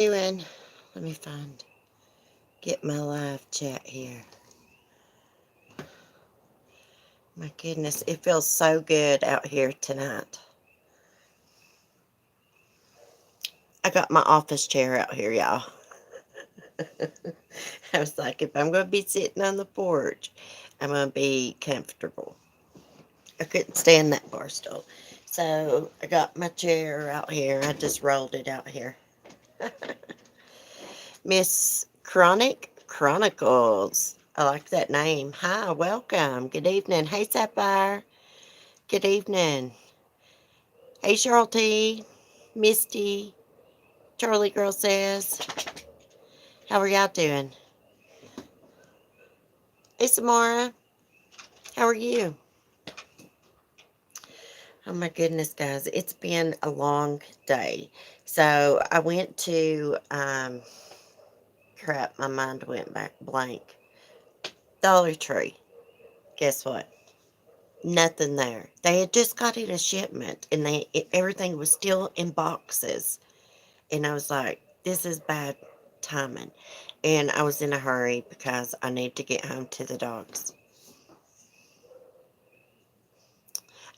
Doing? Let me get my live chat here. My goodness, it feels so good out here tonight. I got my office chair out here, y'all. I was like, if I'm going to be sitting on the porch, I'm going to be comfortable. I couldn't stand that bar stool. So I got my chair out here. I just rolled it out here. Miss Chronic Chronicles. I like that name. Hi, welcome. Good evening. Hey, Sapphire. Good evening. Hey, Cheryl T. Misty. Charlie Girl says. How are y'all doing? Hey, Samara. How are you? Oh, my goodness, guys. It's been a long day. So I went to, crap, my mind went back blank. Dollar Tree. Guess what? Nothing there. They had just got in a shipment, and everything was still in boxes. And I was like, this is bad timing. And I was in a hurry because I need to get home to the dogs.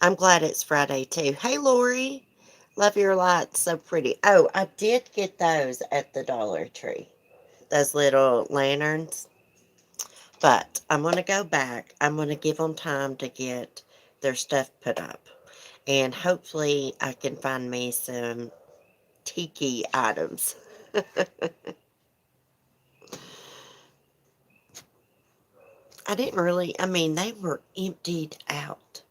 I'm glad it's Friday too. Hey, Lori. Love your lights. So pretty. Oh, I did get those at the Dollar Tree. Those little lanterns. But I'm going to go back. I'm going to give them time to get their stuff put up. And hopefully I can find me some tiki items. I mean, they were emptied out.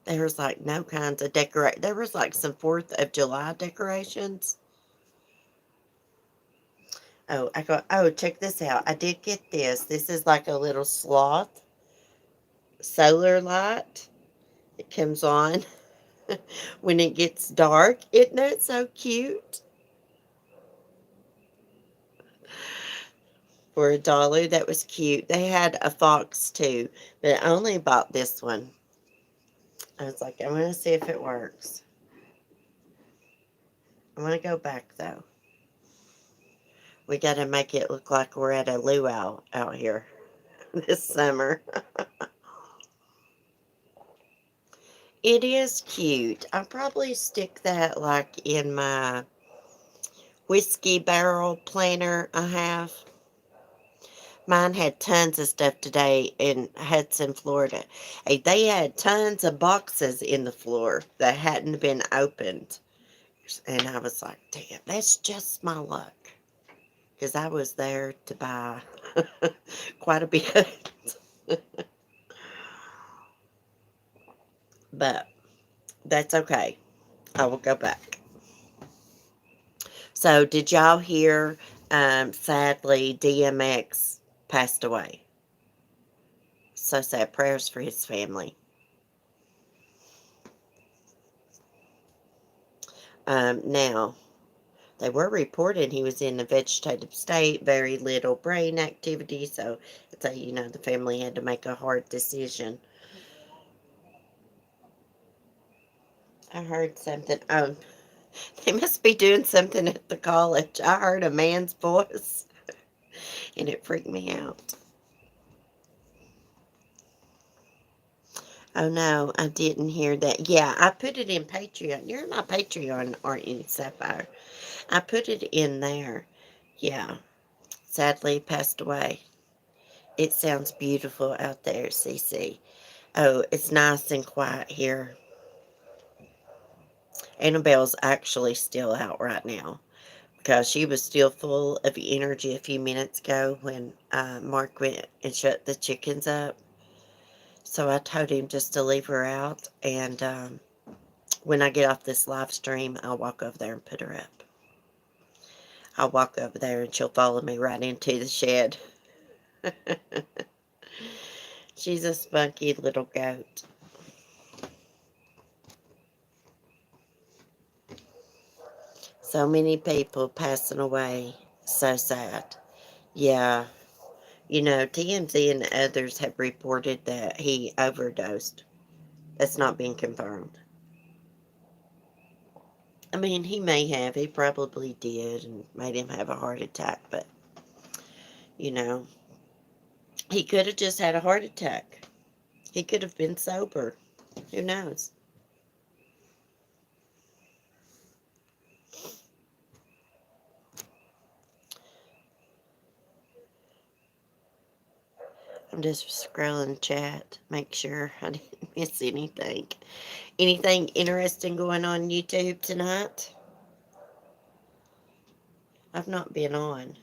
There was like no kinds of decorate. There was like some 4th of July decorations. Oh, check this out. I did get this. This is like a little sloth solar light. It comes on when it gets dark. Isn't that so cute? For $1, that was cute. They had a fox too, but I only bought this one. I was like, I'm going to see if it works. I'm going to go back though. We got to make it look like we're at a luau out here this summer. It is cute. I'll probably stick that like in my whiskey barrel planner I have. Mine had tons of stuff today in Hudson, Florida. Hey, they had tons of boxes in the floor that hadn't been opened. And I was like, damn, that's just my luck. Because I was there to buy quite a bit. But that's okay. I will go back. So, did y'all hear? Sadly, DMX passed away. So sad. Prayers for his family. Now, they were reporting he was in a vegetative state, very little brain activity. So, the family had to make a hard decision. I heard something. Oh, they must be doing something at the college. I heard a man's voice, and it freaked me out. Oh no, I didn't hear that. Yeah, I put it in Patreon. You're my Patreon, aren't you, Sapphire? I put it in there. Yeah, sadly passed away. It sounds beautiful out there, CC. Oh, it's nice and quiet here. Annabelle's actually still out right now because she was still full of energy a few minutes ago when Mark went and shut the chickens up. So I told him just to leave her out, and when I get off this live stream, I'll walk over there and put her up. I'll walk over there and she'll follow me right into the shed. She's a spunky little goat. So many people passing away. So sad. Yeah. TMZ and others have reported that he overdosed. That's not been confirmed. I mean, he may have. He probably did and made him have a heart attack, but, you know, he could have just had a heart attack. He could have been sober. Who knows? I'm just scrolling chat, make sure I didn't miss anything. Anything interesting going on YouTube tonight? I've not been on.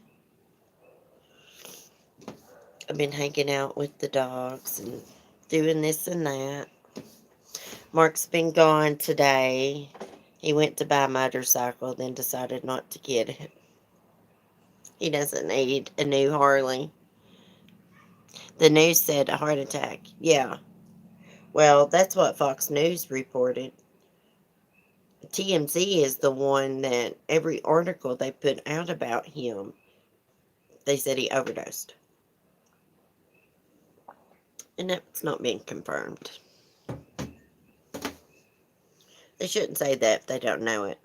I've been hanging out with the dogs and doing this and that. Mark's been gone today. He went to buy a motorcycle, then decided not to get it. He doesn't need a new Harley. The news said a heart attack. Yeah. Well, that's what Fox News reported. TMZ is the one that every article they put out about him, they said he overdosed. And that's not being confirmed. They shouldn't say that if they don't know it.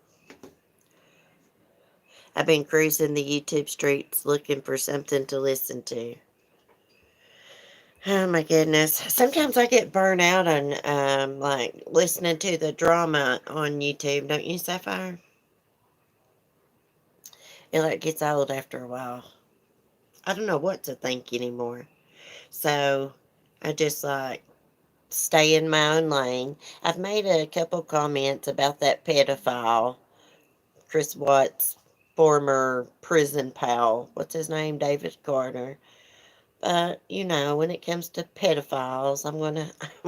I've been cruising the YouTube streets looking for something to listen to. Oh my goodness. Sometimes I get burnt out on like listening to the drama on YouTube, don't you, Sapphire? It like gets old after a while. I don't know what to think anymore. So I just like stay in my own lane. I've made a couple comments about that pedophile, Chris Watts' former prison pal. What's his name? David Carter. But you know, when it comes to pedophiles, I'm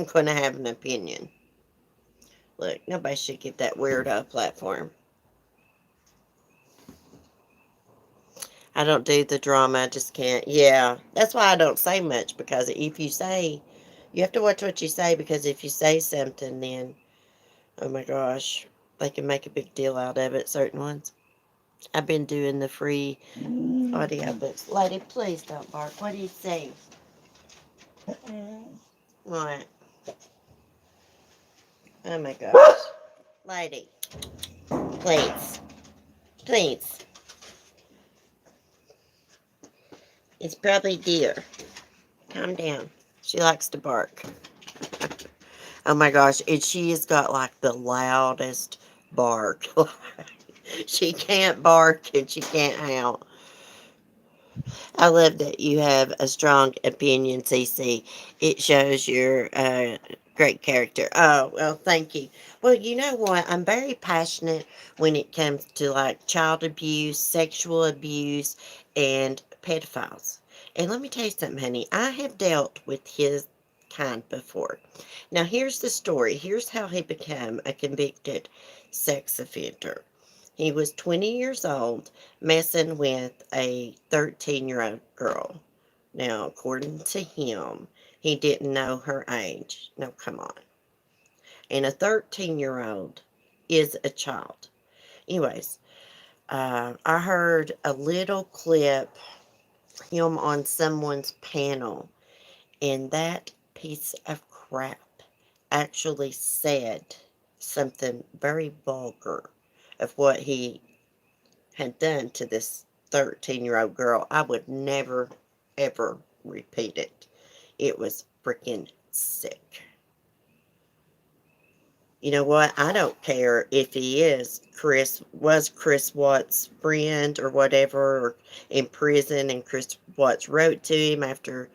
gonna have an opinion. Look, nobody should get that weirdo a platform. I don't do the drama. I just can't. Yeah, that's why I don't say much because if you say, you have to watch what you say because if you say something, then oh my gosh, they can make a big deal out of it. Certain ones. I've been doing the free audio books. Lady, please don't bark. What do you say? What? Oh my gosh. Lady, please. Please. It's probably deer. Calm down. She likes to bark. Oh my gosh. And she has got like the loudest bark. She can't bark and she can't howl. I love that you have a strong opinion, CC. It shows your great character. Oh, well, thank you. Well, you know what? I'm very passionate when it comes to like child abuse, sexual abuse, and pedophiles. And let me tell you something, honey. I have dealt with his kind before. Now, here's the story. Here's how he became a convicted sex offender. He was 20 years old messing with a 13-year-old girl. Now, according to him, he didn't know her age. Now, come on. And a 13-year-old is a child. Anyways, I heard a little clip, him on someone's panel, and that piece of crap actually said something very vulgar of what he had done to this 13-year-old girl. I would never, ever repeat it. It was freaking sick. You know what? I don't care if he was Chris Watts' friend or whatever, or in prison, and Chris Watts wrote to him after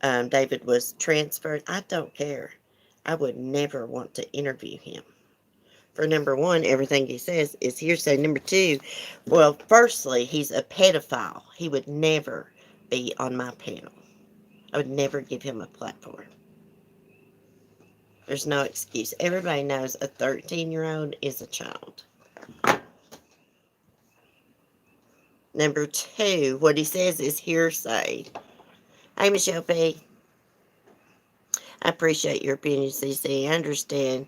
David was transferred. I don't care. I would never want to interview him. For number one, everything he says is hearsay. Number two, well, firstly, he's a pedophile. He would never be on my panel. I would never give him a platform. There's no excuse. Everybody knows a 13-year-old is a child. Number two, what he says is hearsay. Hey, Michelle P. I appreciate your opinion, CC. I understand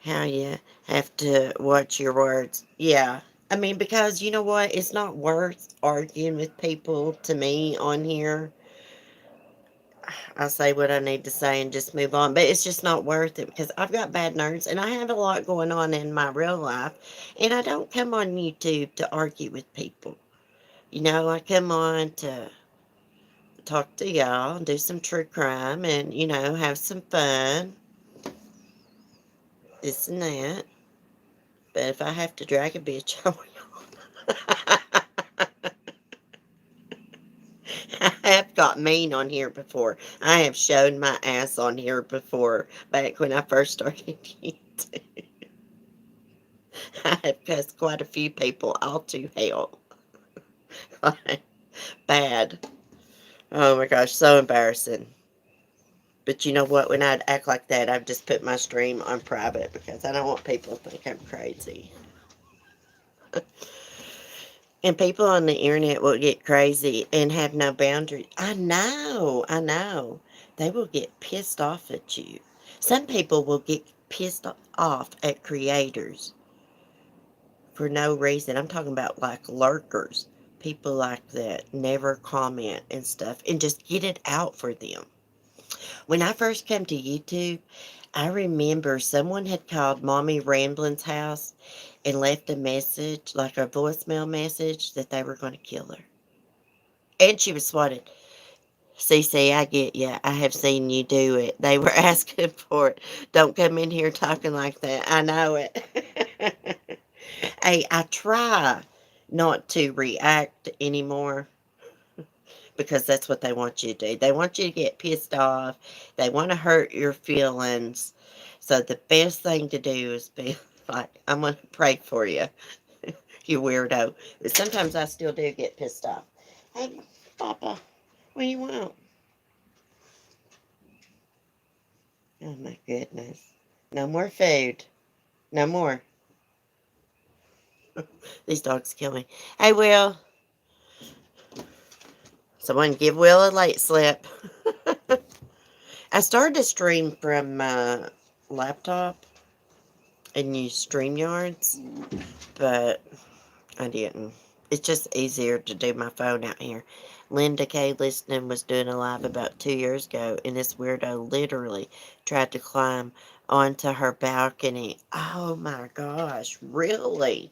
how you have to watch your words. Yeah. I mean, because you know what? It's not worth arguing with people to me on here. I say what I need to say and just move on. But it's just not worth it because I've got bad nerves and I have a lot going on in my real life. And I don't come on YouTube to argue with people. I come on to talk to y'all and do some true crime and, have some fun, this and that. But if I have to drag a bitch, I will. I have got mean on here before. I have shown my ass on here before, back when I first started YouTube. I have cussed quite a few people all to hell. Bad. Oh my gosh, so embarrassing. But you know what? When I'd act like that, I've just put my stream on private because I don't want people to think I'm crazy. And people on the internet will get crazy and have no boundaries. I know. They will get pissed off at you. Some people will get pissed off at creators for no reason. I'm talking about like lurkers, people like that never comment and stuff, and just get it out for them. When I first came to YouTube, I remember someone had called Mommy Ramblin's house and left a message, like a voicemail message, that they were going to kill her. And she was swatted. CC, I get you. I have seen you do it. They were asking for it. Don't come in here talking like that. I know it. Hey, I try not to react anymore because that's what they want you to do. They want you to get pissed off. They want to hurt your feelings. So the best thing to do is be like, I'm going to pray for you, you weirdo. But sometimes I still do get pissed off. Hey, Papa, what do you want? Oh my goodness. No more food. No more. These dogs kill me. Hey, Will. Someone give Will a late slip. I started to stream from my laptop and use StreamYards, but I didn't. It's just easier to do my phone out here. Linda K. Listening was doing a live about 2 years ago, and this weirdo literally tried to climb onto her balcony. Oh my gosh, really?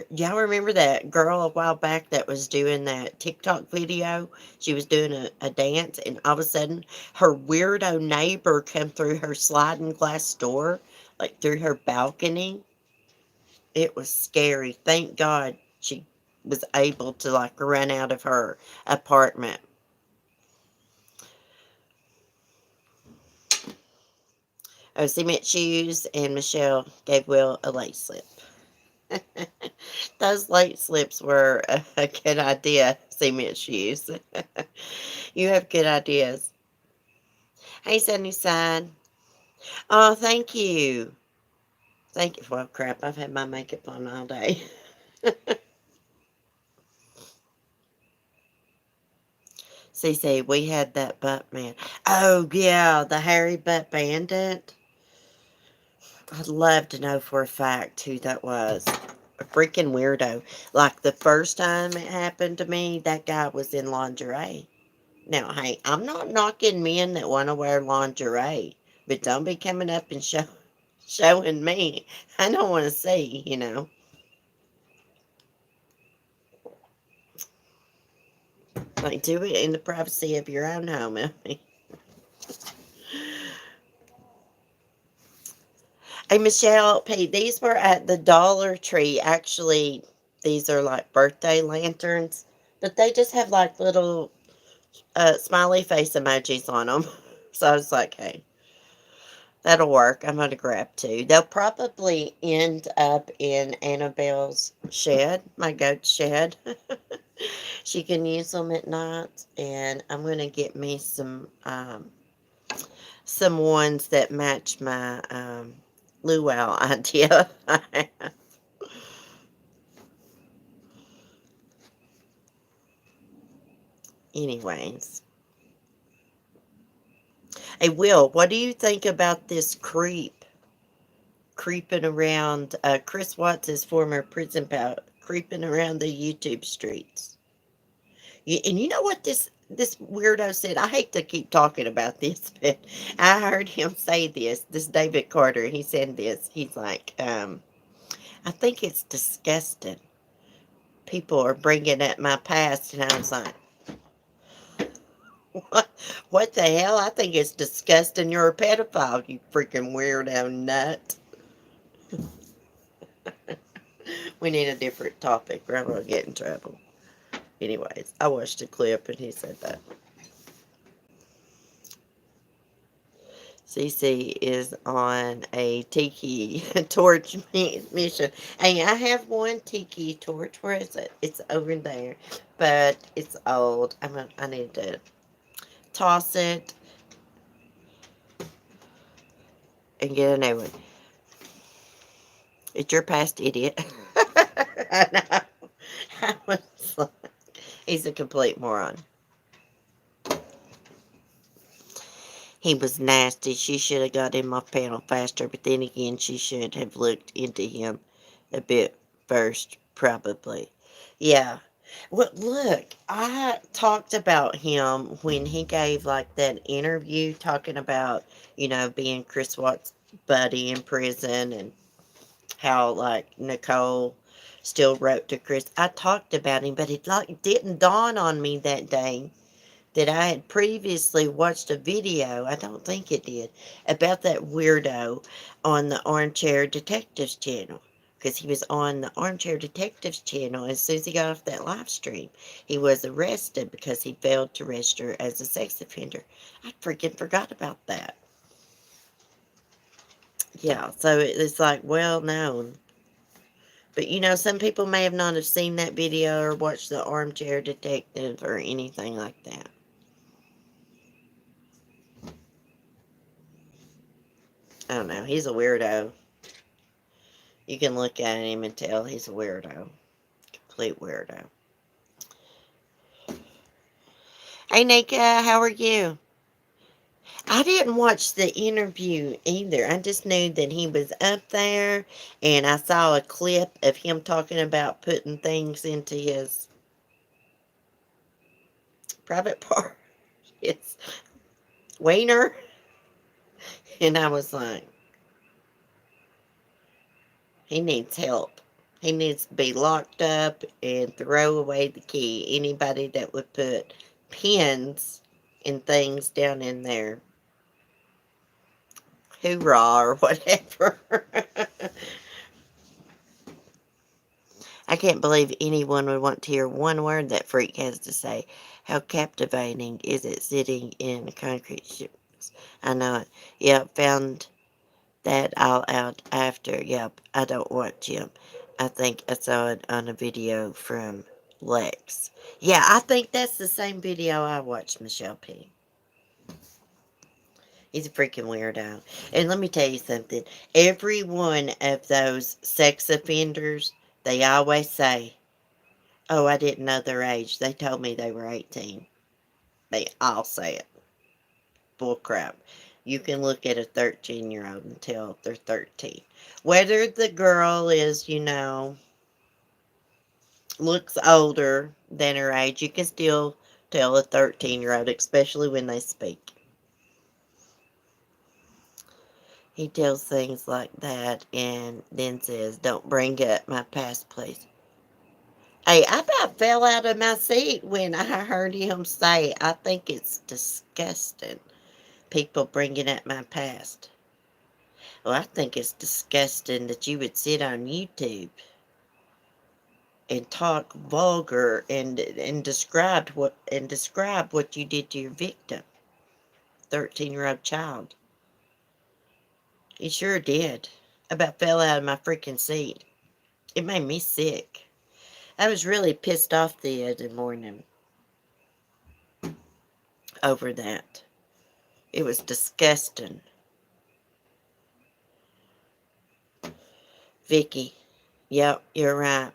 Y'all remember that girl a while back that was doing that TikTok video? She was doing a dance, and all of a sudden, her weirdo neighbor come through her sliding glass door, like through her balcony. It was scary. Thank God she was able to like run out of her apartment. Oh, Cement Shoes and Michelle gave Will a late slip. Those late slips were a good idea, Cement Shoes. You have good ideas. Hey, Sunnyside. Oh, thank you. Thank you. Well, crap, I've had my makeup on all day. CC, we had that butt man. Oh, yeah, the hairy butt bandit. I'd love to know for a fact who that was. A freaking weirdo. Like the first time it happened to me, that guy was in lingerie. Now, hey, I'm not knocking men that want to wear lingerie, but don't be coming up and showing me. I don't want to see. Like, do it in the privacy of your own home. Hey, Michelle P., these were at the Dollar Tree. Actually, these are like birthday lanterns, but they just have like little smiley face emojis on them. So I was like, hey, that'll work. I'm going to grab two. They'll probably end up in Annabelle's shed, my goat shed. She can use them at night, and I'm going to get me some ones that match my luau idea. Anyways. Hey, Will, what do you think about this creeping around Chris Watts' former prison pal creeping around the YouTube streets? And you know what this This weirdo said, I hate to keep talking about this, but I heard him say this David Carter, he said this. He's like, I think it's disgusting. People are bringing up my past, and I was like, what, what the hell? I think it's disgusting you're a pedophile, you freaking weirdo nut. We need a different topic, or I'm going to get in trouble. Anyways, I watched a clip, and he said that. Cece is on a tiki torch mission. Hey, I have one tiki torch. Where is it? It's over there, but it's old. I need to toss it and get a new one. It's your past idiot. I know. I was like, he's a complete moron. He was nasty. She should have got him off panel faster, but then again, she should have looked into him a bit first, probably. Yeah. Well, look, I talked about him when he gave like that interview talking about, being Chris Watts' buddy in prison and how like Nicole still wrote to Chris. I talked about him, but it like didn't dawn on me that day that I had previously watched a video, I don't think it did, about that weirdo on the Armchair Detectives channel. Because he was on the Armchair Detectives channel as soon as he got off that live stream. He was arrested because he failed to register as a sex offender. I freaking forgot about that. Yeah, so it's like well known. But some people may have not have seen that video or watched the Armchair Detective or anything like that. I don't know. He's a weirdo. You can look at him and tell he's a weirdo. Complete weirdo. Hey, Nika, how are you? I didn't watch the interview either. I just knew that he was up there, and I saw a clip of him talking about putting things into his private part, his wiener, and I was like, he needs help. He needs to be locked up and throw away the key. Anybody that would put pins and things down in there. Hoorah or whatever. I can't believe anyone would want to hear one word that freak has to say. How captivating is it sitting in concrete ships? I know it. Yep, found that all out after. Yep, I don't watch him. I think I saw it on a video from Lex. Yeah, I think that's the same video I watched, Michelle P. He's a freaking weirdo. And let me tell you something. Every one of those sex offenders, they always say, oh, I didn't know their age. They told me they were 18. They all say it. Bull crap. You can look at a 13-year-old and tell they're 13. Whether the girl is, looks older than her age, you can still tell a 13-year-old, especially when they speak. He tells things like that and then says, don't bring up my past, please. Hey, I about fell out of my seat when I heard him say, I think it's disgusting, people bringing up my past. Well, I think it's disgusting that you would sit on YouTube and talk vulgar and describe what you did to your victim, 13-year-old child. You sure did. I about fell out of my freaking seat. It made me sick. I was really pissed off the other morning over that. It was disgusting. Vicky. Yep, you're right.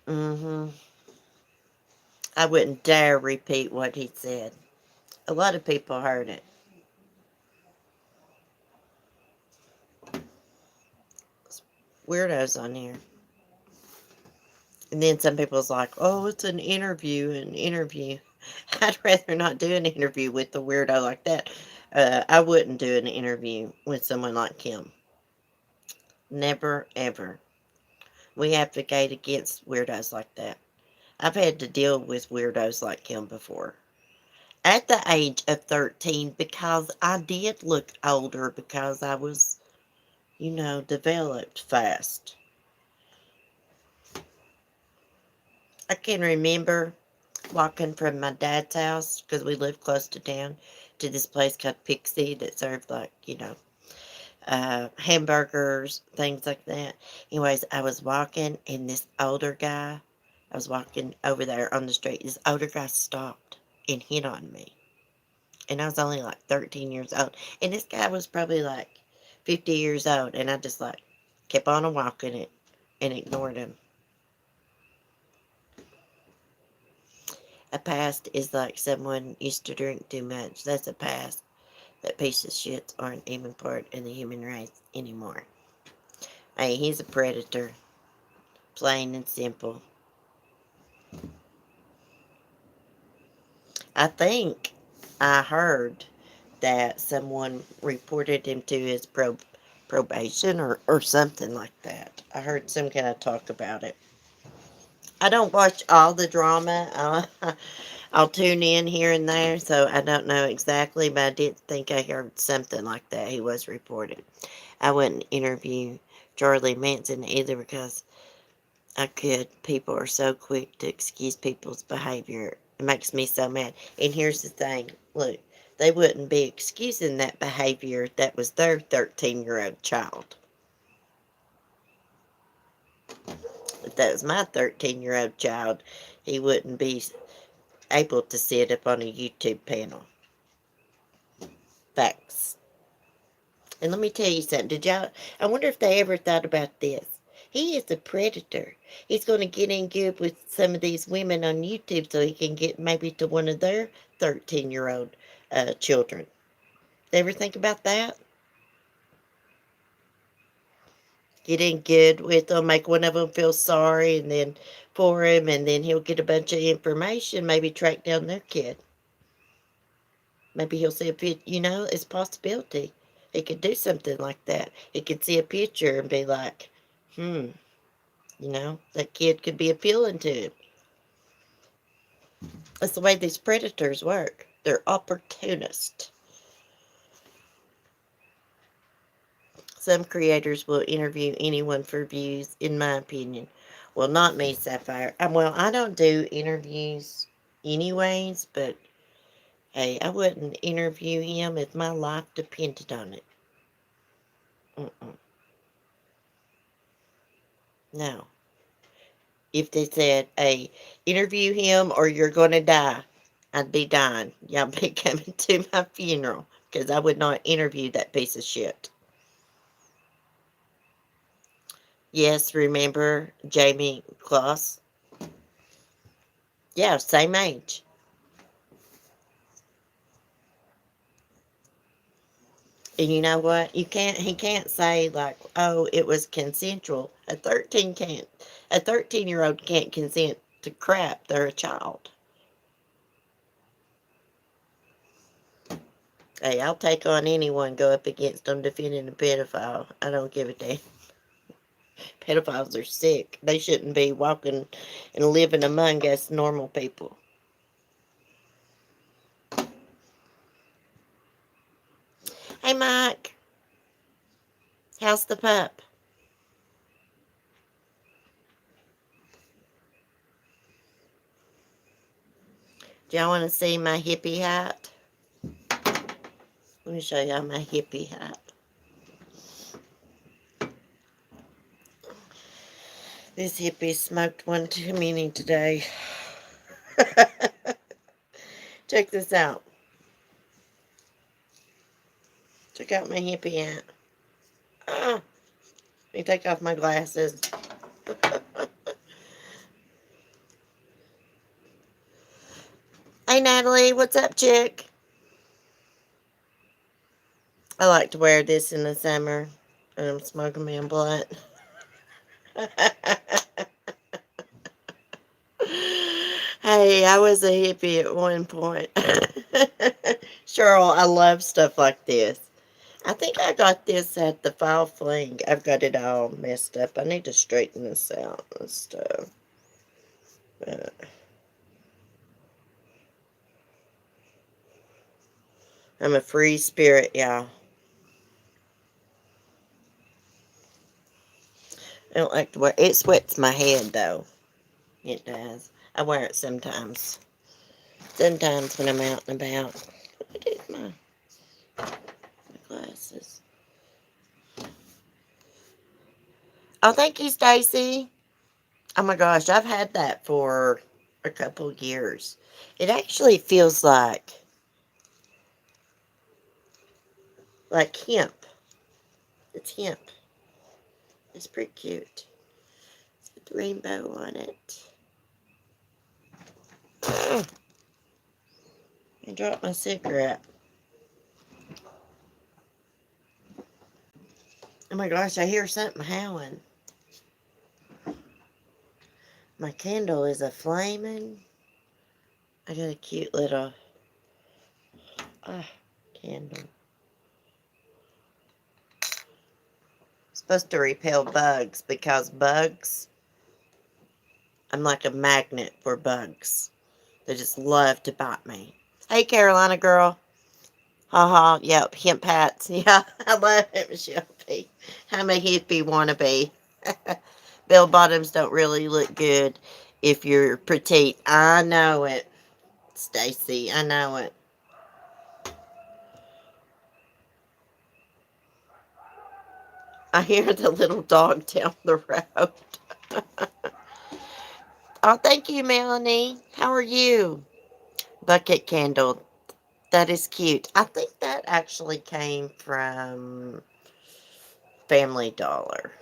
Mm-hmm. I wouldn't dare repeat what he said. A lot of people heard it. Weirdos on here. And then some people's like, oh, it's an interview. I'd rather not do an interview with a weirdo like that. I wouldn't do an interview with someone like him. Never, ever. We advocate against weirdos like that. I've had to deal with weirdos like him before. At the age of 13, because I did look older because I was, developed fast. I can remember walking from my dad's house, because we lived close to town, to this place called Pixie that served, like, hamburgers, things like that. Anyways, I was walking, and this older guy, I was walking over there on the street. This older guy stopped and hit on me. And I was only like 13 years old. And this guy was probably like 50 years old. And I just like kept on walking it and ignored him. A past is like someone used to drink too much. That's a past. That piece of shits aren't even part of the human race anymore. Hey, he's a predator. Plain and simple. I think I heard that someone reported him to his probation or something like that. I heard some kind of talk about it. I don't watch all the drama. I'll tune in here and there, so I don't know exactly, but I did think I heard something like that he was reported. I wouldn't interview Charlie Manson either because I could. People are so quick to excuse people's behavior. It makes me so mad. And here's the thing. Look, they wouldn't be excusing that behavior that was their 13-year-old child. If that was my 13-year-old child, he wouldn't be able to sit up on a YouTube panel. Facts. And let me tell you something. I wonder if they ever thought about this. He is a predator. He's going to get in good with some of these women on YouTube so he can get maybe to one of their 13-year-old children. They ever think about that? Get in good with them, make one of them feel sorry and then for him, and then he'll get a bunch of information, maybe track down their kid. Maybe he'll see a picture, it's a possibility. He could do something like that. He could see a picture and be like, that kid could be appealing to him. That's the way these predators work. They're opportunists. Some creators will interview anyone for views, in my opinion. Well, not me, Sapphire. Well, I don't do interviews anyways, but hey, I wouldn't interview him if my life depended on it. No. If they said, hey, interview him or you're going to die, I'd be dying. Y'all be coming to my funeral because I would not interview that piece of shit. Yes, remember Jamie Kloss? Yeah, same age. And you know what? He can't say like, oh, it was consensual. A 13-year-old can't consent to crap. They're a child. Hey, I'll take on anyone, go up against them defending a pedophile. I don't give a damn. Pedophiles are sick. They shouldn't be walking and living among us normal people. Hey, Mike. How's the pup? Do y'all want to see my hippie hat? Let me show y'all my hippie hat. This hippie smoked one too many today. Check this out. Check out my hippie hat. Let me take off my glasses. Hey, Natalie. What's up, chick? I like to wear this in the summer when I'm smoking me a blunt. Hey, I was a hippie at one point. Cheryl, I love stuff like this. I think I got this at the File Fling. I've got it all messed up. I need to straighten this out and stuff. But I'm a free spirit, y'all. I don't like to wear it. It sweats my head, though. It does. I wear it sometimes. Sometimes when I'm out and about. What is my glasses? Oh, thank you, Stacy. Oh my gosh, I've had that for a couple years. It actually feels like hemp. It's hemp. It's pretty cute. With rainbow on it. I dropped my cigarette. Oh my gosh, I hear something howling. My candle is a flaming. I got a cute little candle. It's supposed to repel bugs because bugs, I'm like a magnet for bugs. They just love to bite me. Hey, Carolina girl. Haha, yep, hemp hats. Yeah, I love it, Michelle P. I'm a hippie wannabe. Bell bottoms don't really look good if you're petite. I know it, Stacy. I know it. I hear the little dog down the road. Oh, thank you, Melanie. How are you? Bucket candle. That is cute. I think that actually came from Family Dollar.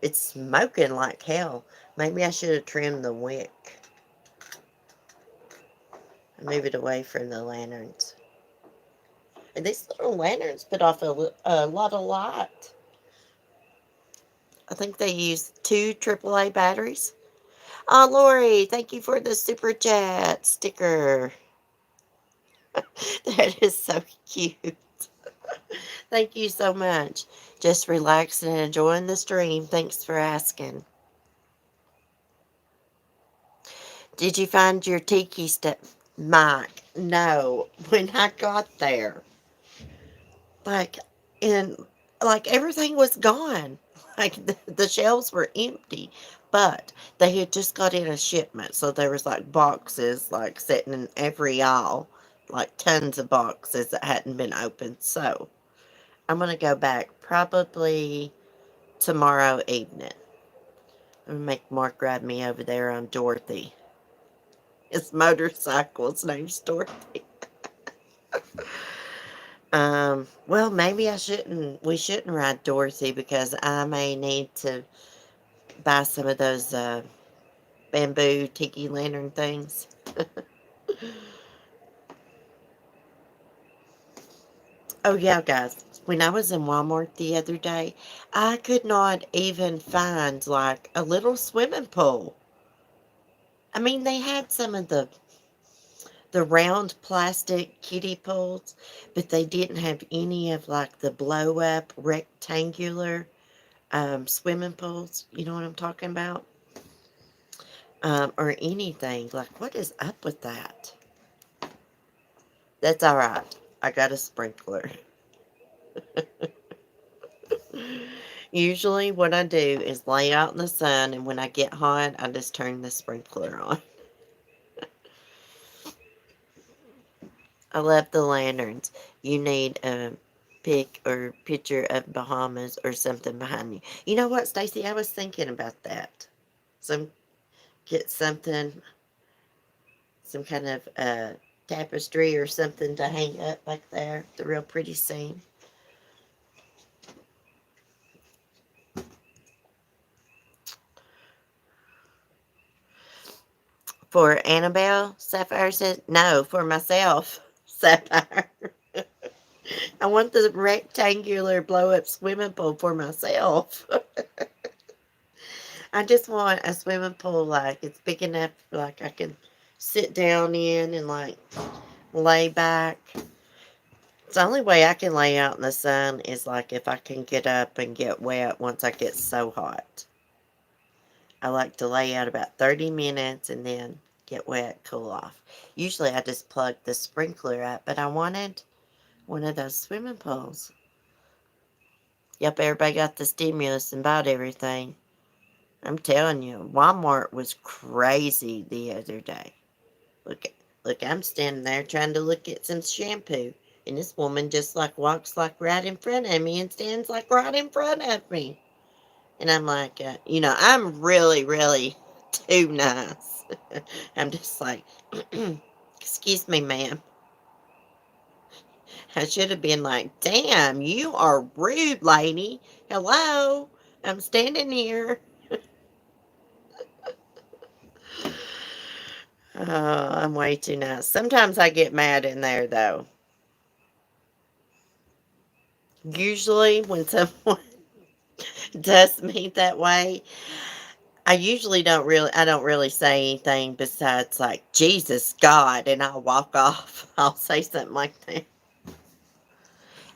It's smoking like hell. Maybe I should have trimmed the wick. Move it away from the lanterns. And these little lanterns put off a lot of light. I think they use 2 AAA batteries. Oh, Lori, thank you for the super chat sticker. That is so cute. Thank you so much. Just relaxing and enjoying the stream. Thanks for asking. Did you find your tiki stuff, Mike? No. When I got there, like, and like everything was gone. Like the shelves were empty, but they had just got in a shipment, so there was like boxes like sitting in every aisle, like tons of boxes that hadn't been opened. So I'm gonna go back probably tomorrow evening. I'm gonna make Mark grab me over there on Dorothy. His motorcycle's name's Dorothy. Well, maybe we shouldn't ride Dorothy because I may need to buy some of those bamboo tiki lantern things. Oh, yeah, guys. When I was in Walmart the other day, I could not even find like a little swimming pool. I mean, they had some of the round plastic kiddie pools, but they didn't have any of like the blow up rectangular swimming pools. You know what I'm talking about? Or anything. Like, what is up with that? That's all right. I got a sprinkler. Usually, what I do is lay out in the sun, and when I get hot, I just turn the sprinkler on. I love the lanterns. You need a pic or picture of Bahamas or something behind you. You know what, Stacy? I was thinking about that. Get something, some kind of tapestry or something to hang up back there. The real pretty scene. For Annabelle, Sapphire says, no, for myself, Sapphire. I want the rectangular blow up swimming pool for myself. I just want a swimming pool like it's big enough like I can sit down in and like lay back. It's the only way I can lay out in the sun is like if I can get up and get wet once I get so hot. I like to lay out about 30 minutes and then get wet, cool off. Usually I just plug the sprinkler up, but I wanted one of those swimming pools. Yep, everybody got the stimulus and bought everything. I'm telling you, Walmart was crazy the other day. Look, look, I'm standing there trying to look at some shampoo, and this woman just like walks like right in front of me and stands like right in front of me. And I'm like, I'm really, really too nice. I'm just like, excuse me, ma'am. I should have been like, damn, you are rude, lady. Hello, I'm standing here. Oh, I'm way too nice. Sometimes I get mad in there, though. Usually, when someone does me that way, I don't really say anything besides like, Jesus, God, and I'll walk off. I'll say something like that.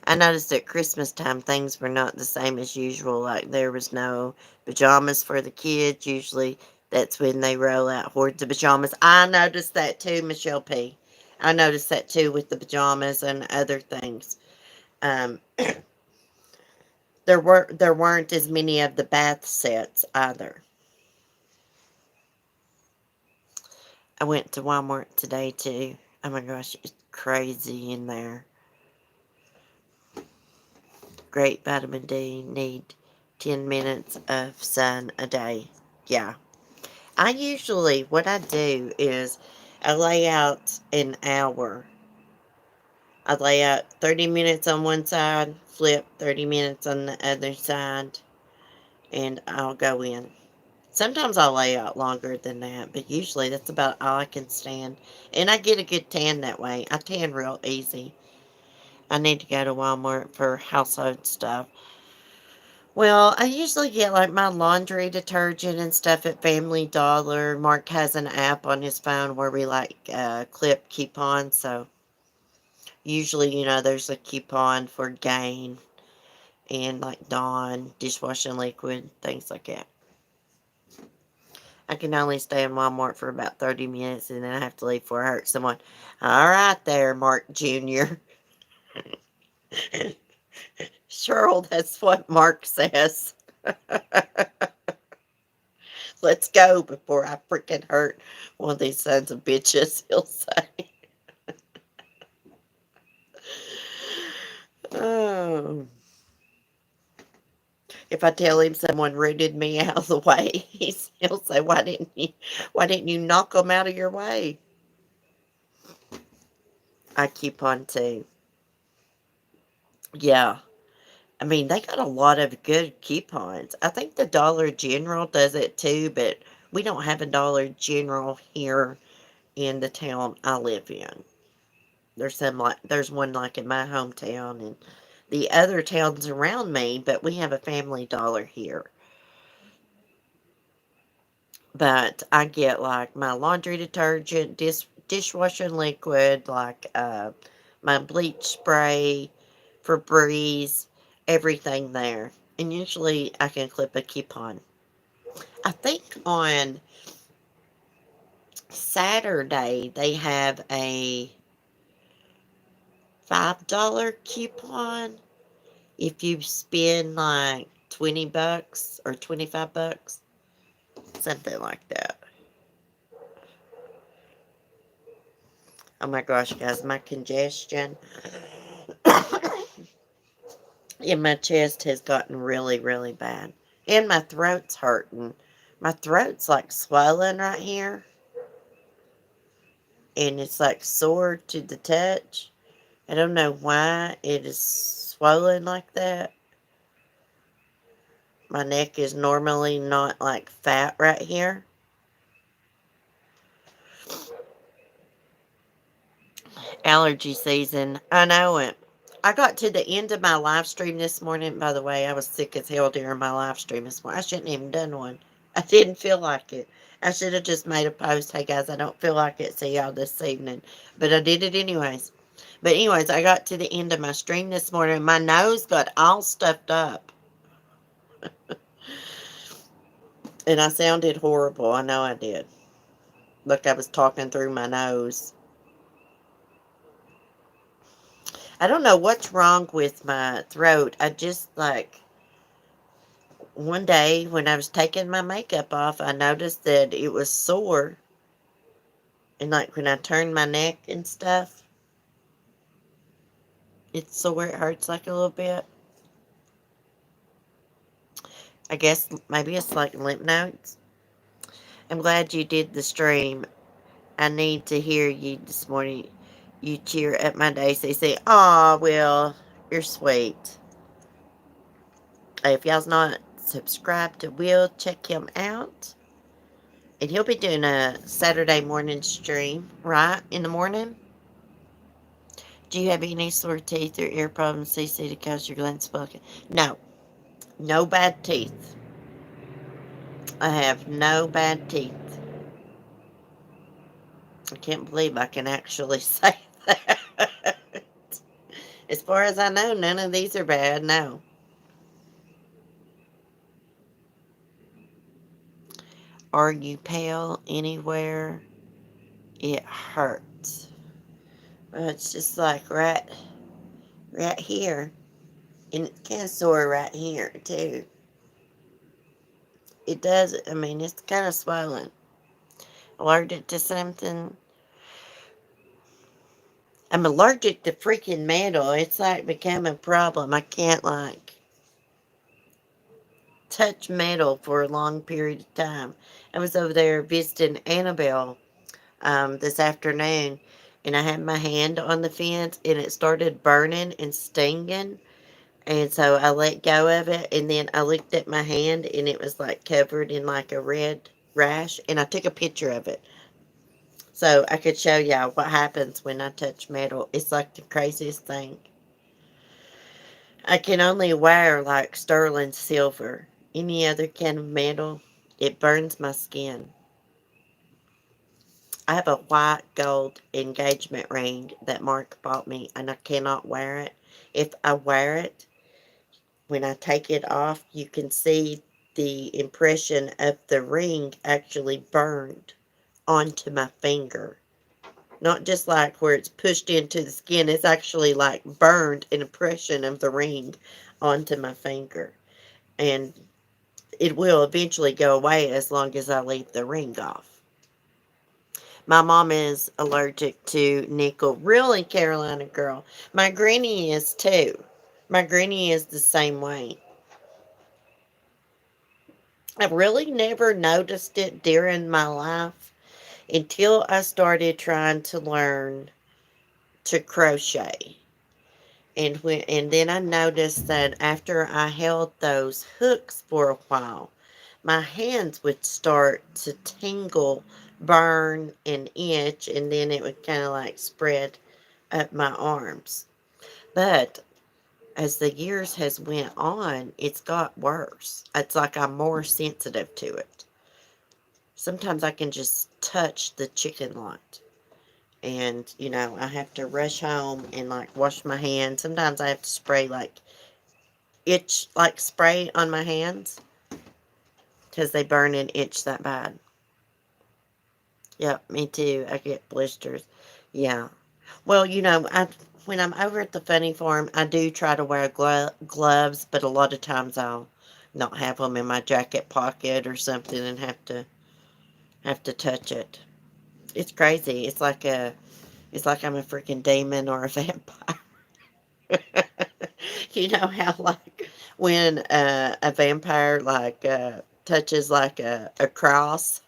I noticed at Christmas time things were not the same as usual. Like there was no pajamas for the kids. Usually that's when they roll out hordes of pajamas. I noticed that too, Michelle P. I noticed that too with the pajamas and other things. Um, there weren't as many of the bath sets either. I went to Walmart today too. Oh my gosh, it's crazy in there. Great vitamin D. Need 10 minutes of sun a day. Yeah. What I do is I lay out an hour. I lay out 30 minutes on one side, flip 30 minutes on the other side, and I'll go in. Sometimes I'll lay out longer than that, but usually that's about all I can stand. And I get a good tan that way. I tan real easy. I need to go to Walmart for household stuff. Well, I usually get like my laundry detergent and stuff at Family Dollar. Mark has an app on his phone where we like clip coupons. So usually, there's a coupon for Gain and like Dawn, dishwashing liquid, things like that. I can only stay in Walmart for about 30 minutes and then I have to leave before I hurt someone. All right there, Mark Jr. Cheryl, that's what Mark says. Let's go before I freaking hurt one of these sons of bitches, he'll say. Oh. If I tell him someone rooted me out of the way, he'll say, why didn't you knock them out of your way? I keep on too. Yeah. I mean, they got a lot of good coupons. I think the Dollar General does it too, but we don't have a Dollar General here in the town I live in. There's one like in my hometown and the other towns around me, but we have a Family Dollar here. But I get like my laundry detergent, dishwashing liquid, like my bleach spray, Febreze, everything there. And usually I can clip a coupon. I think on Saturday they have a $5 coupon if you spend like $20 or $25, something like that. Oh my gosh, guys, my congestion in my chest has gotten really, really bad. And my throat's hurting. My throat's like swollen right here. And it's like sore to the touch. I don't know why it is swollen like that. My neck is normally not like fat right here. Allergy season. I know it. I got to the end of my live stream this morning. By the way, I was sick as hell during my live stream this morning. I shouldn't even done one. I didn't feel like it. I should have just made a post. Hey guys, I don't feel like it. See y'all this evening. But I did it anyways. But anyways, I got to the end of my stream this morning. My nose got all stuffed up. And I sounded horrible. I know I did. Look, I was talking through my nose. I don't know what's wrong with my throat. I just like one day when I was taking my makeup off, I noticed that it was sore. And like when I turned my neck and stuff, it's sore. It hurts like a little bit. I guess maybe it's like lymph nodes. I'm glad you did the stream. I need to hear you this morning. You cheer up my day. So you say, "Aw, Will, you're sweet." If y'all's not subscribed to Will, check him out. And he'll be doing a Saturday morning stream, right? In the morning. Do you have any sore teeth or ear problems, CC, to cause your glands bucket? No. No bad teeth. I have no bad teeth. I can't believe I can actually say that. As far as I know, none of these are bad, no. Are you pale anywhere? It hurts. Well, it's just like right here. And it's kind of sore right here, too. It does, I mean, it's kind of swollen. Allergic to something? I'm allergic to freaking metal. It's like become a problem. I can't, like, touch metal for a long period of time. I was over there visiting Annabelle this afternoon, and I had my hand on the fence, and it started burning and stinging. And so I let go of it, and then I looked at my hand, and it was like covered in like a red rash, and I took a picture of it. So I could show y'all what happens when I touch metal. It's like the craziest thing. I can only wear like sterling silver. Any other kind of metal, it burns my skin. I have a white gold engagement ring that Mark bought me, and I cannot wear it. If I wear it, when I take it off, you can see the impression of the ring actually burned onto my finger. Not just like where it's pushed into the skin, it's actually like burned an impression of the ring onto my finger. And it will eventually go away as long as I leave the ring off. My mom is allergic to nickel. Really, Carolina girl. My granny is too. My granny is the same way. I really never noticed it during my life until I started trying to learn to crochet. And then I noticed that after I held those hooks for a while, my hands would start to tingle, burn, and itch, and then it would kind of like spread up my arms. But as the years has went on, it's got worse. It's like I'm more sensitive to it. Sometimes I can just touch the chicken lot. And, I have to rush home and like wash my hands. Sometimes I have to spray like itch, like spray on my hands because they burn and itch that bad. Yep, me too. I get blisters. Yeah. Well, when I'm over at the funny farm, I do try to wear gloves, but a lot of times I'll not have them in my jacket pocket or something and have to touch it. It's crazy. It's like I'm a freaking demon or a vampire. You know how like when a vampire like touches like a cross?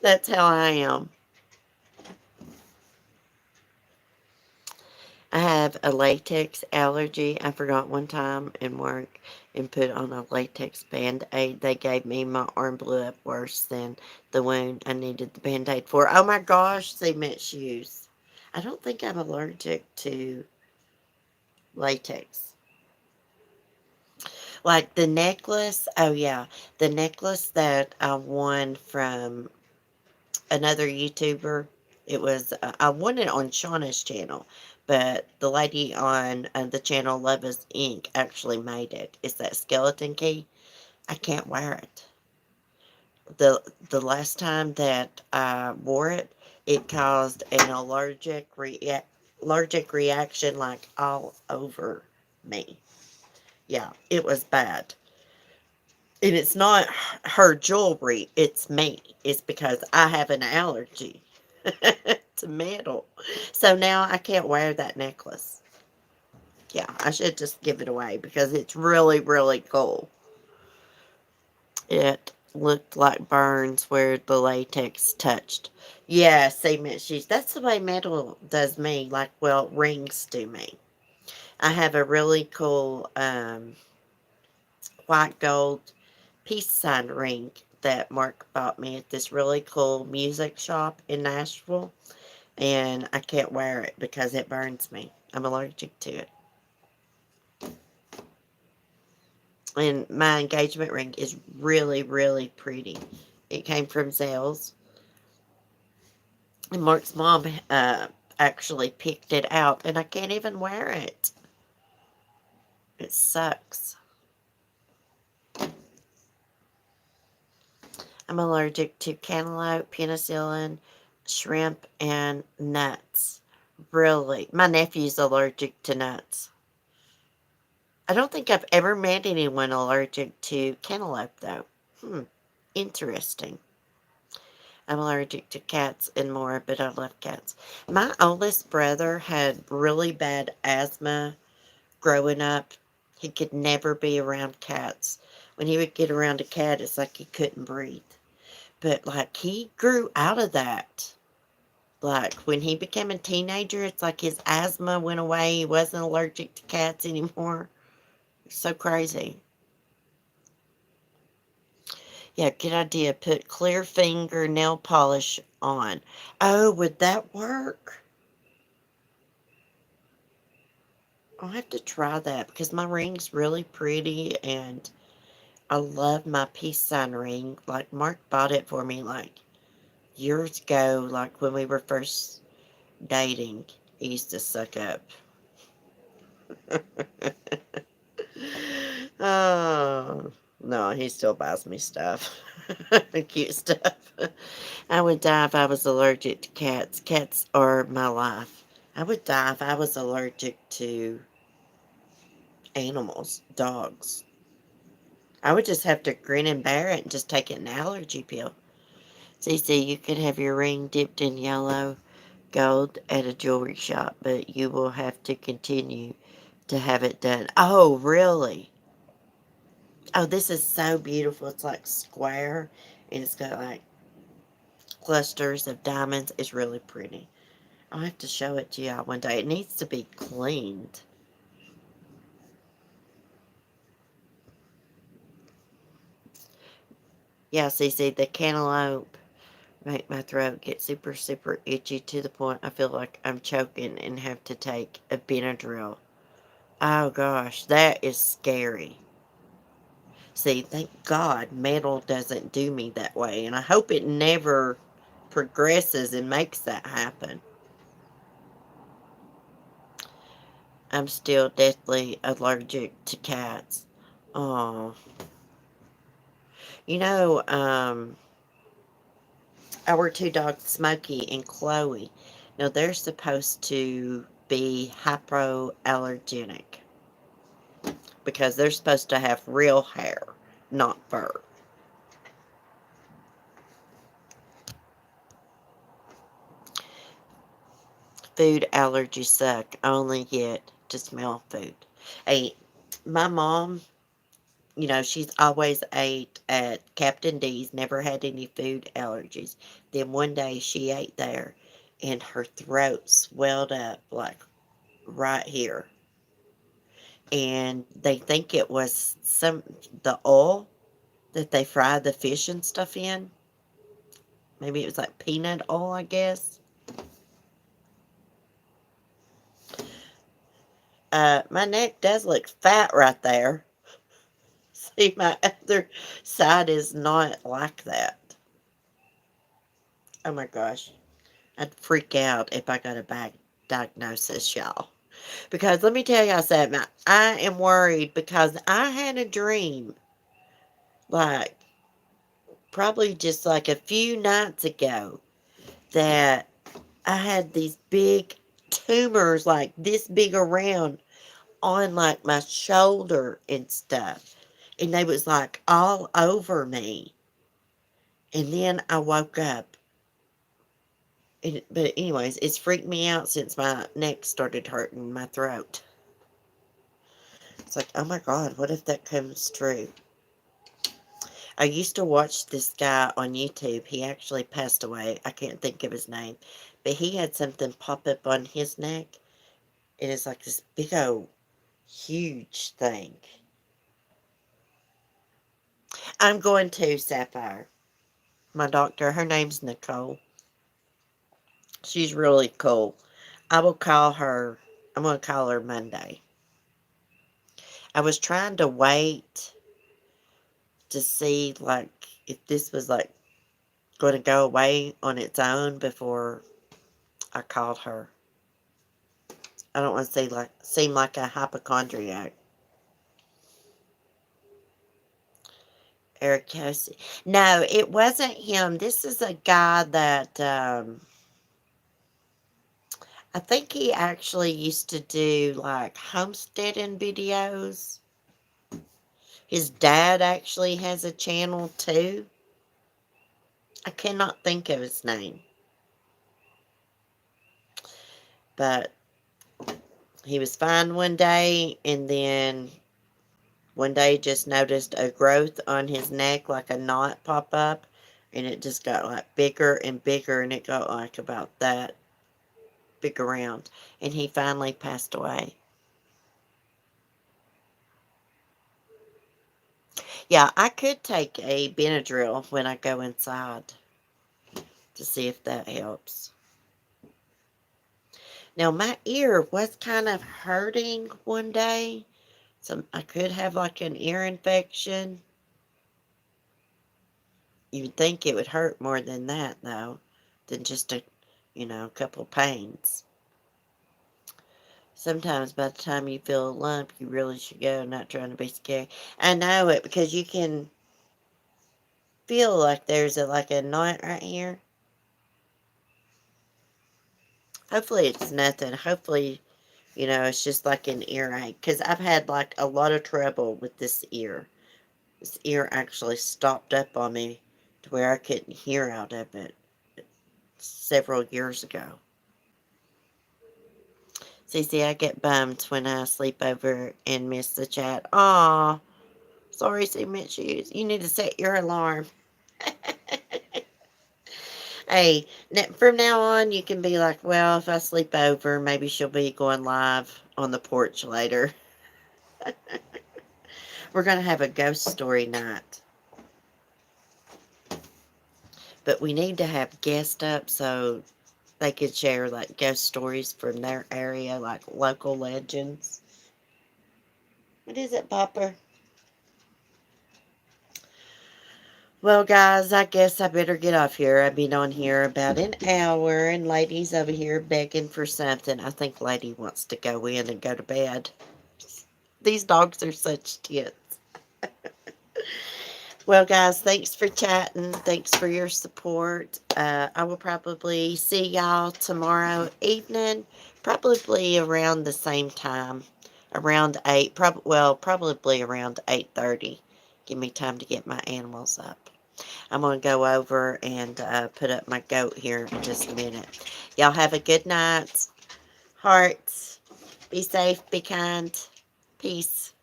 That's how I am. I have a latex allergy. I forgot one time in work and put on a latex band-aid. They gave me my arm blew up worse than the wound I needed the band-aid for. Oh my gosh, cement shoes. I don't think I'm allergic to latex. Like the necklace, oh yeah, the necklace that I won from another YouTuber. It was I won it on Shauna's channel, but the lady on the channel Love is Ink actually made it. It's that skeleton key. I can't wear it. The last time that I wore it, it caused an allergic reaction like all over me. Yeah, it was bad. And it's not her jewelry, it's me. It's because I have an allergy to metal. So now I can't wear that necklace. Yeah, I should just give it away because it's really, really cool. It looked like burns where the latex touched. Yeah, cement sheets. That's the way metal does me, like, well, rings do me. I have a really cool white gold peace sign ring that Mark bought me at this really cool music shop in Nashville, and I can't wear it because it burns me. I'm allergic to it. And my engagement ring is really, really pretty. It came from Zales, and Mark's mom actually picked it out, and I can't even wear it. It sucks. I'm allergic to cantaloupe, penicillin, shrimp, and nuts. Really? My nephew's allergic to nuts. I don't think I've ever met anyone allergic to cantaloupe, though. Hmm. Interesting. I'm allergic to cats and more, but I love cats. My oldest brother had really bad asthma growing up. He could never be around cats. When he would get around a cat, it's like he couldn't breathe. But, like, he grew out of that. Like, when he became a teenager, it's like his asthma went away. He wasn't allergic to cats anymore. So crazy. Yeah, good idea. Put clear finger nail polish on. Oh, would that work? I'll have to try that because my ring's really pretty and I love my peace sign ring. Like, Mark bought it for me like years ago, like when we were first dating. He used to suck up. Oh, no, he still buys me stuff. Cute stuff. I would die if I was allergic to cats. Cats are my life. I would die if I was allergic to animals, dogs. I would just have to grin and bear it and just take an allergy pill. Cece, you could have your ring dipped in yellow gold at a jewelry shop, but you will have to continue to have it done. Oh, really? Oh, this is so beautiful. It's like square and it's got like clusters of diamonds. It's really pretty. I'll have to show it to y'all one day. It needs to be cleaned. Yeah, see, the cantaloupe make my throat get super, super itchy to the point I feel like I'm choking and have to take a Benadryl. Oh gosh, that is scary. See, thank God metal doesn't do me that way, and I hope it never progresses and makes that happen. I'm still deathly allergic to cats. Oh, you know, our two dogs, Smokey and Chloe, now they're supposed to be hypoallergenic because they're supposed to have real hair, not fur. Food allergies suck. I only get to smell food. Hey, my mom, she's always ate at Captain D's, never had any food allergies. Then one day she ate there and her throat swelled up like right here. And they think it was the oil that they fry the fish and stuff in. Maybe it was like peanut oil, I guess. My neck does look fat right there. See, my other side is not like that. Oh my gosh. I'd freak out if I got a bad diagnosis, y'all. Because let me tell y'all something. I am worried because I had a dream, like, probably just like a few nights ago, that I had these big tumors, like this big around, on like my shoulder and stuff. And they was like all over me. And then I woke up. But anyways, it's freaked me out since my neck started hurting, my throat. It's like, oh my God, what if that comes true? I used to watch this guy on YouTube. He actually passed away. I can't think of his name. But he had something pop up on his neck. It is like this big old huge thing. I'm going to Sapphire. My doctor, her name's Nicole. She's really cool. I will call her. I'm going to call her Monday. I was trying to wait to see, like, if this was, like, going to go away on its own before I called her. I don't want to seem like a hypochondriac. Eric Kelsey. No, it wasn't him. This is a guy that I think he actually used to do like homesteading videos. His dad actually has a channel too. I cannot think of his name. But he was fine one day, and then one day just noticed a growth on his neck, like a knot pop up, and it just got like bigger and bigger, and it got like about that big around, and he finally passed away. Yeah, I could take a Benadryl when I go inside to see if that helps. Now, my ear was kind of hurting one day, so I could have like an ear infection. You'd think it would hurt more than that, though, than just a couple pains. Sometimes by the time you feel a lump, you really should go, not trying to be scary. I know it because you can feel like there's like a knot right here. Hopefully it's nothing. Hopefully, it's just like an earache. Because I've had like a lot of trouble with this ear. This ear actually stopped up on me to where I couldn't hear out of it several years ago. See, I get bummed when I sleep over and miss the chat. Aw, sorry, Cement Shoes. You need to set your alarm. Hey, from now on, you can be like, well, if I sleep over, maybe she'll be going live on the porch later. We're going to have a ghost story night. But we need to have guests up so they could share, like, ghost stories from their area, like local legends. What is it, Popper? Well, guys, I guess I better get off here. I've been on here about an hour, and Lady's over here begging for something. I think Lady wants to go in and go to bed. These dogs are such tits. Well, guys, thanks for chatting. Thanks for your support. I will probably see y'all tomorrow evening, probably around the same time, around 8, probably around 8:30. Give me time to get my animals up. I'm going to go over and put up my goat here in just a minute. Y'all have a good night. Hearts. Be safe. Be kind. Peace.